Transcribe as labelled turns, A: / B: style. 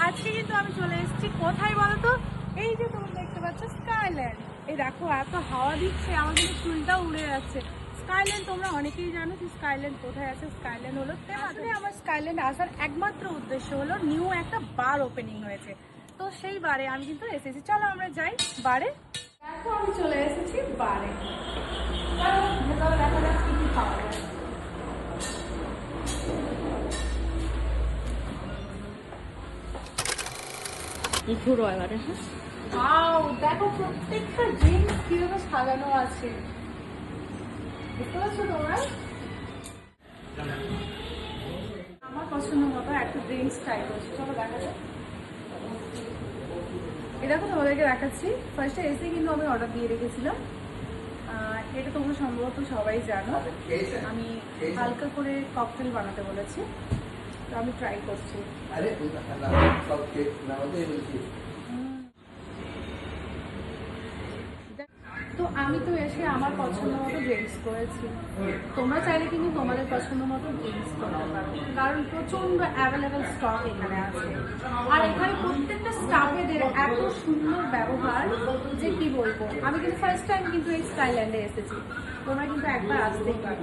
A: আজকে কিন্তু আমি চলে এসেছি কোথায় বলো তো? এই যে তুমি দেখতে পাচ্ছ স্কাইল্যান্ড। এই দেখো এত হাওয়া দিচ্ছে, আমার কিন্তু চুলটা উড়ে যাচ্ছে। স্কাইল্যান্ড তোমরা অনেকেই জানো যে স্কাইল্যান্ড কোথায় আছে। স্কাইল্যান্ড হলো আসলে আমার স্কাইল্যান্ড আসার একমাত্র উদ্দেশ্য হলো নিউ একটা বার ওপেনিং হয়েছে, তো সেই বারে আমি কিন্তু এসেছি। চলো আমরা যাই বারে। দেখো আমি চলে এসেছি বারে, চলো ভেতরে দেখা যাক কি কি পাওয়া যায়।
B: ঘুরো এবারে। হ্যাঁ,
A: ওয়াও, দেখো প্রত্যেকটা ড্রিঙ্কস কিভাবে সাজানো আছে, বুঝতে পারছো তোমরা? আমার পছন্দ মতো একটা ড্রিঙ্কস ট্রাই করছি, চলো দেখা যাক। এই দেখো তোমাদেরকে দেখাচ্ছি। ফার্স্টে এসে কিন্তু আমি অর্ডার দিয়ে রেখেছিলাম। এটা তোমরা সম্ভবত সবাই জানো, আমি হালকা করে ককটেল বানাতে বলেছি, তো আমি ট্রাই করছি। তো আমি তো এসে আমার পছন্দ মতো ড্রিঙ্কস করেছি, তোমরা চাইলে কিন্তু তোমাদের পছন্দ মতো ড্রিঙ্কস করতে পারো, কারণ প্রচন্ড অ্যাভেলেবেল স্টক এখানে আছে। আর এখানে প্রত্যেকটা স্টাফেদের এত সুন্দর ব্যবহার যে কি বলবো। আমি কিন্তু ফার্স্ট টাইম কিন্তু এই স্কাইল্যান্ডে এসেছি, তোমরা কিন্তু একবার আসতেই পারো।